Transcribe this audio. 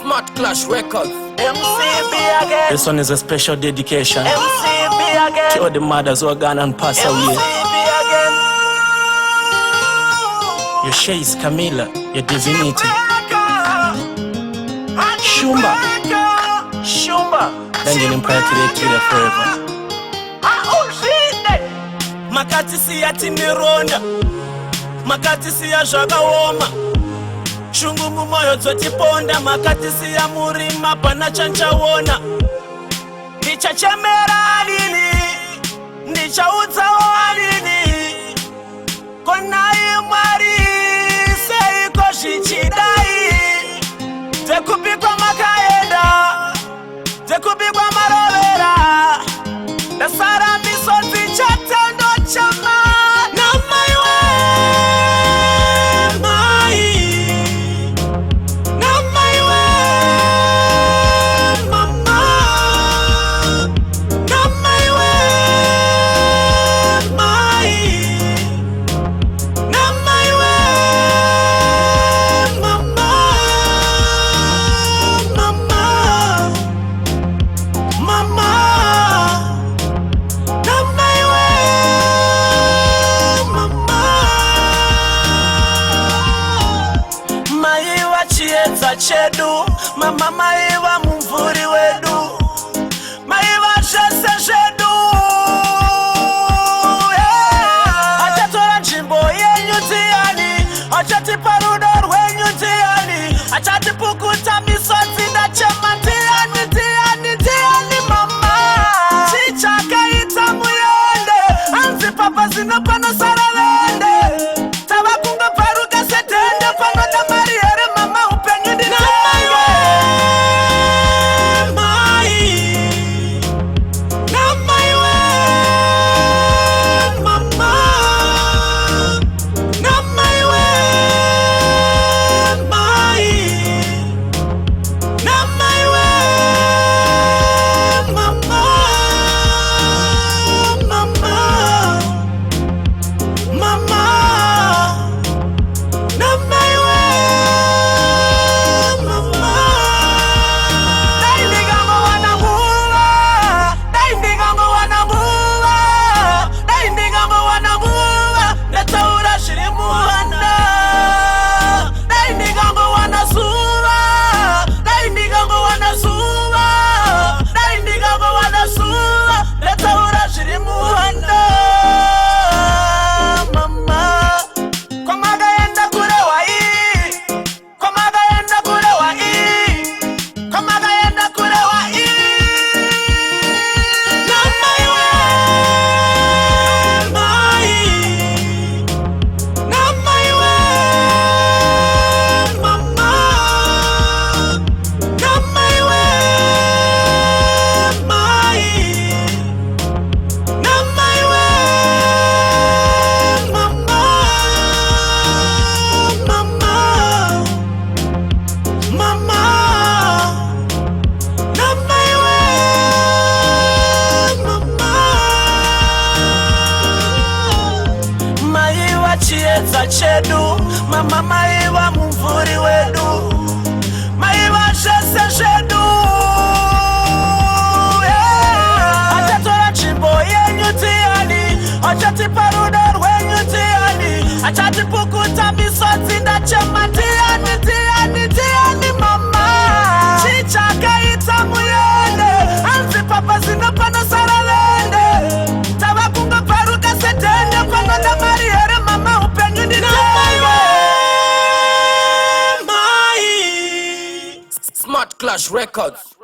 Smart Clash Records. MCB again. This one is a special dedication MCB again. to all the mothers who are gone and pass away. MCB again. Your Shays, Camila, your divinity. Shumba. Dangin in prayer today, today forever. Makati siya timironda, makati siya zvakaoma, shungu mumoyo dzotiponda, makati siya murima pana chanchaona. Ndichachemera alini, ndichaudzawo alini, konai Mwari seiko zvichidai, dzekupikwa makaenda, dzekupikwa marovera, ndasara misodzi chatendo chama. Chedu, mama maiva mumvuri wedu, maiva zvese zvedu, achatora nzvimbo yenyu ndiani, achatipa rudo rwenyu ndiani, achatipukuta misodzi ndachema ndiani mama, chichakaita muyende, hanzi papa zino panosara vende, tava kungoparuka sedhende panoda mari here mama. Chedu, mama maiva mumvuri wedu, maiva zvese zvedu, achatora nzvimbo yenyu ndiani, achatipa rudo rwenyu ndiani, achatipukuta misodzi ndachema ndiani mama, chichakaita muyende, hanzi papa zino panosara vende, tava kungoparuka sedhende panoda mari here mama. Smart Clash Records.